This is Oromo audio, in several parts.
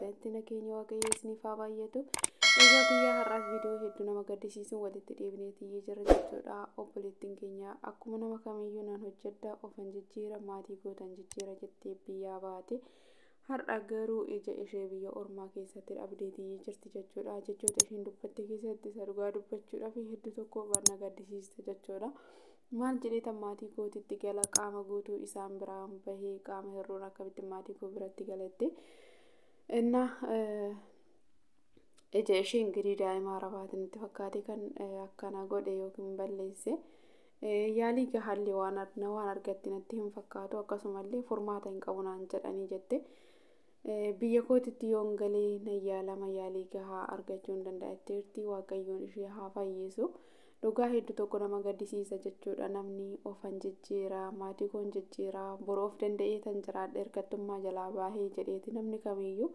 jirtanitti nageenya waaqayyoo isiniif haa baay'atu. Egaa guyyaa har'aas viidiyoo hedduu nama gaddisiisuun walitti deebineetii jira jechuudha. Obboleettiin keenya akkuma nama kamiyyuu nan hojjedha ofan jijjiira maatii gootan jijjiira jettee biyyaa baate har'a garuu ija ishee biyya ormaa keessatti dhabdeetii jirti jechuudha. Jechoota ishiin dubbatte keessatti isa dhugaa dubbachuudhaaf hedduu tokko na gaddisiiste jechuudha. Maal jedhee maatii kootitti gala qaama guutuu isaan biraan bahee qaama hir'uun akkamitti maatii koo biratti galatti inna ija isheen girii daa'ima arabaatiin itti fakkaate kan akkana godhe yookiin balleesse yaalii gahallee waan argatti natti hin fakkaatu akkasumallee furmaata hin qabu naan jedhanii jette biyya kootitti yoon galee nayyaalama yaalii gahaa argachuu hin danda'etteerti waaqayyoon ishee haa fayyisu. Dhugaa hedduu tokko nama gaddisiisa jechuudha. Namni ofan jijjiira maatii koon jijjiira boroof danda'ee tan jiraadha ergattummaa jalaa baahee jedheeti namni kamiyyuu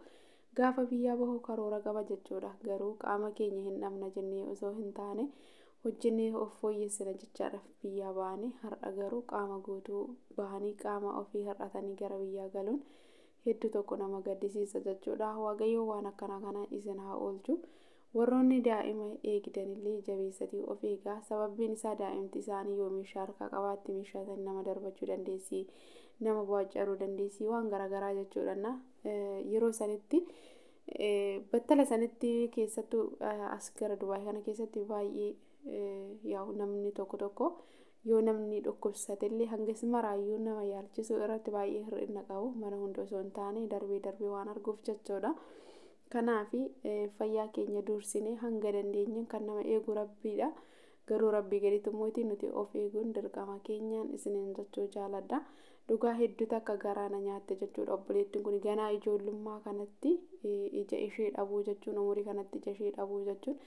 gaafa biyyaa bahu karoora qaba jechuudha. Garuu qaama keenya hin dhabna jennee osoo hin taane hojjennee of fooyyessina jechaadhaaf biyyaa baane har'a garuu qaama guutuu bahanii qaama ofii hir'atanii gara biyyaa galuun hedduu tokko nama gaddisiisa jechuudha. Waaqayyo waan akkanaa kana isin haa oolchu. Warroonni daa'ima eegdanillee jabeessatii of eegaa sababiin isaa daa'imti isaanii yoo meeshaa harkaa qabaatti meeshaa sana nama darbachuu dandeessi nama booccaruu dandeessi waan garaagaraa jechuudha. Yeroo sanitti battala sanitti keessattuu as gara Dubaay kana keessatti baay'ee namni tokko yoo namni dhukkubsatellee hangas maraayyuu nama yaalchisuu irratti baay'ee hir'ina qabu mana hunda osoo hin taane darbee waan arguuf jechuudha. Kanaafi fayyaa keenya dursine hanga dandeenye kan nama eegu rabbiidha. Garuu rabbii gaditti mootii nuti of eeguun dirqama keenyaan isiniin jechuu jaaladha. Dhugaa hedduutu akka garaana nyaatte jechuudha. Obboleettiin kun ganaa ijoollummaa kanatti ija ishee dhabuu jechuun umurii kanatti ija ishee dhabuu jechuun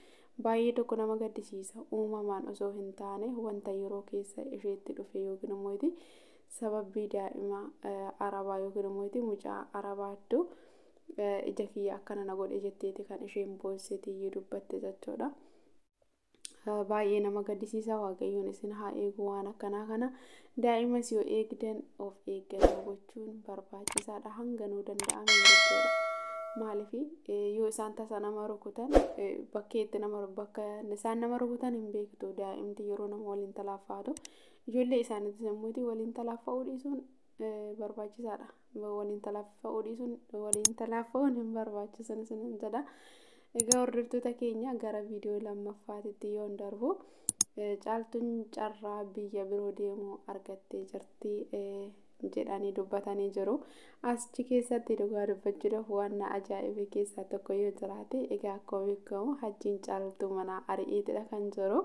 baay'ee tokko nama gaddisiisa. Uumamaan osoo hin taane wanta yeroo keessa isheetti dhufe yookiin immoo sababii daa'ima arabaa yookiin immoo mucaa arabaattu ija kiyya akkana na godhe jetteeti kan isheen boosseetii dubbatte jechuudha. Baay'ee nama gaddisiisa. Waaqayyoon isin haa eegu waan akkanaa kana daa'imas yoo eegdan of eeggannoo gochuun barbaachisaadha hanga nuu danda'ame jechuudha. Maaliif yoo isaan tasa nama rukutan bakka isaan nama rukutan hin beektu daa'imti yeroo nama waliin talaaffaatu ijoollee isaaniitis immoo waliin talaaffa'uu dhiisuun barbaachisaadha. Waliin talaafa'uun hin barbaachisan isinin jedha. Egaa hordoftoota keenya gara viidiyoo lammaffaatitti yoon darbu caaltuun carraa biyya biroo deemuu argattee jirti jedhanii dubbatanii jiru. Achi keessatti dhugaa dubbachuudhaaf waan na ajaa'ibe keessaa tokko yoo jiraate egaa akkuma beekamu hajjiin caaltuu manaa ari'eetidha kan jiru.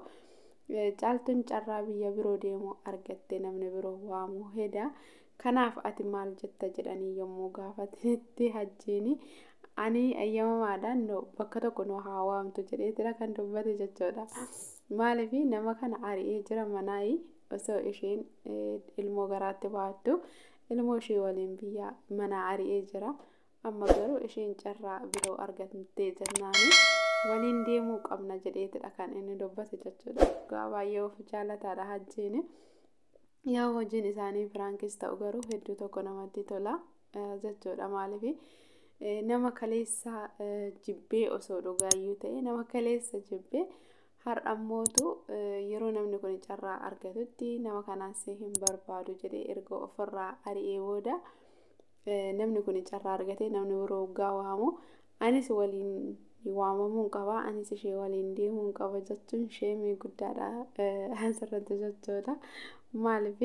Caaltuun carraa biyya biroo deemuu argattee namni biroo waamuu heda. Kanaaf ati maal jetta jedhanii yommuu gaafatanitti hajjiini ani ayyamamaadhaan bakka tokko nu haa waamtu jedheetidha kan dubbate jechuudha. Maaliif nama kana ari'ee jira manaayi osoo isheen ilmoo garaatti baattu ilmoo ishee waliin biyya manaa ari'ee jira. Amma garuu isheen carraa biroo argattee jennaani waliin deemuu qabna jedheetidha kan inni dubbate jechuudha. Baay'ee of jaalataadha hajjiini. Yaa hojiin isaanii firankis ta'u garuu hedduu tokko namatti tola jechuudha. Maaliif nama kaleessa jibbee osoo dhugaayyuu ta'e nama kaleessa jibbee har'ammootu yeroo namni kun carraa argatutti nama kanaas hin barbaadu jedhee erga ofirraa ari'ee booda namni kun carraa argate namni biroo waggaa waamu anis waliin waamamuun qaba anis ishee waliin deemuun qaba jechuun sheemii guddaadha asirratti jechuudha. Maaliif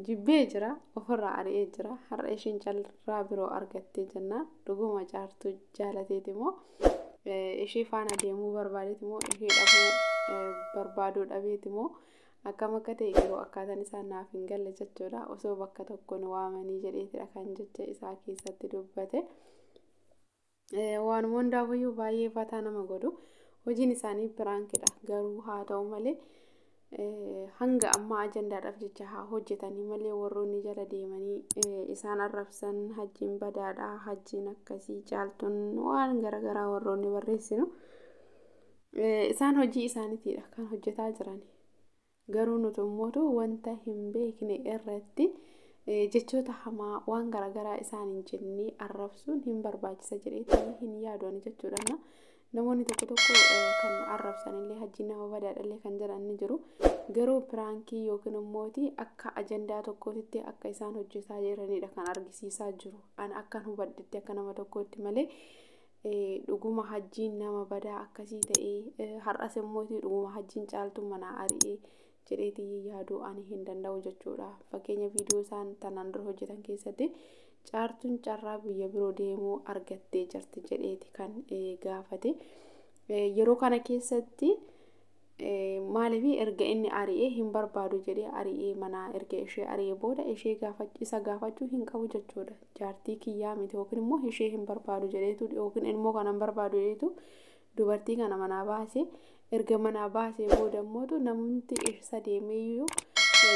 jibbee jira ofirraa ari'ee jira har'a isheen carraa biroo argattee jennaan dhuguma jaartuu jaalateeti moo ishee faana deemuu barbaadeeti moo ishee dhabuu barbaaduu dhabeeti moo akkam akka ta'e yeroo akkaataan isaa naaf hin galle jechuudha. Osoo bakka tokko nu waamanii jedheetidha kan jecha isaa keessatti dubbate. Waan hundaafuyyuu baay'ee fataa nama godhu hojiin isaanii piraankidha. Garuu haa ta'u malee hanga amma ajandaadhaaf jecha haa hojjetanii malee warroonni jala deemanii isaan arrabsan hajjiin badaadha hajjiin akkasii caaltuun waan garaagaraa warroonni barreessinu isaan hojii isaaniitiidha kan hojjetaa jiran. Garuu nuti immoo wanta hin beekne irratti jechoota hamaa waan garaagaraa isaan hin jenne arrabsuun hin barbaachisa jedhee hin yaadu jechuudha. Namoonni tokko kan arrabsanillee hajji nama badaadhallee kan jedhan ni jiru. Garuu piraankii yookiin immoo akka ajandaa tokkootti akka isaan hojjetaa jiranidha kan argisiisaa jiru. Ani akkan hubadhetti akka nama tokkootti malee dhuguma hajjiin nama badaa akkasii ta'ee har'as immoo dhuguma hajjiin caaltuu mana ari'ee jedheeti yaaduu ani hin danda'u jechuudha. Fakkeenya viidiyoo isaan tanaan dura hojjetan keessatti caartuun carraa biyya biroo deemuu argattee jirti jedheeti kan gaafate. Yeroo kana keessatti maaliif erga inni ari'ee hin barbaadu jedhee ari'ee mana erga ishee ari'ee booda ishee isa gaafachuu hin qabu jechuudha. Jaartii kiyyaa miti yookiin immoo ishee hin barbaadu jedheetu yookiin immoo kan hin barbaadu jedheetu dubartii kana manaa baasee erga manaa baasee booda immoo namni isa deemeeyyuu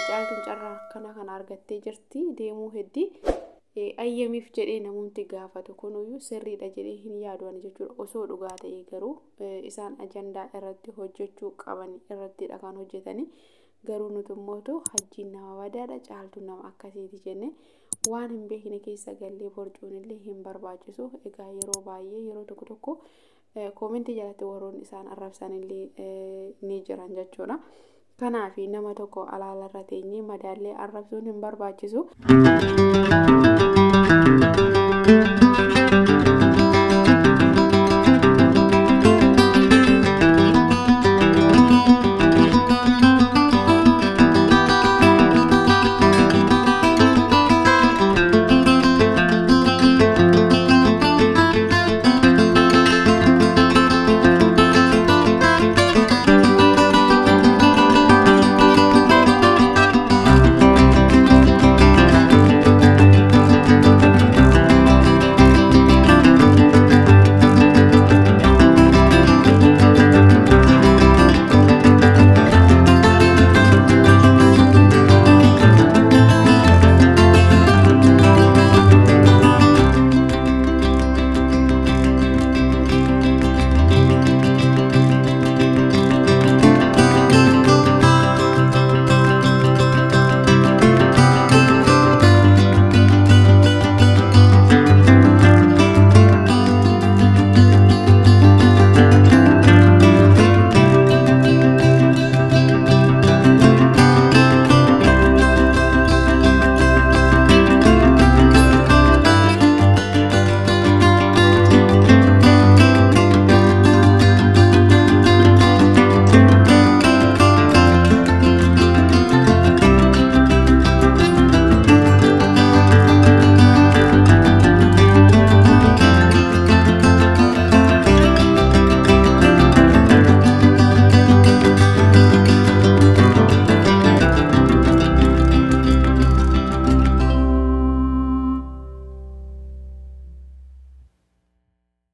caaltuun carraa kana argattee jirti deemuu heddii ayyamiif jedhee namumti gaafatu kunuyyuu sirriidha jedhee hin yaadu jechuudha. Osoo dhugaa ta'ee garuu isaan ajandaa irratti hojjechuu qaban irrattidha kan hojjetanii. Garuu nuti immoo hajjiin nama badaadha caaltuun nama akkasiiti jenne waan hin beekne keessa gallee borcuun illee hin barbaachisu. Egaa yeroo baay'ee yeroo tokko koomentii jalatti warroon isaan arrabsan illee ni jiran jechuudha. Kanaaf nama tokko alaalarra teenyee madaallee arrabsuun hin barbaachisu.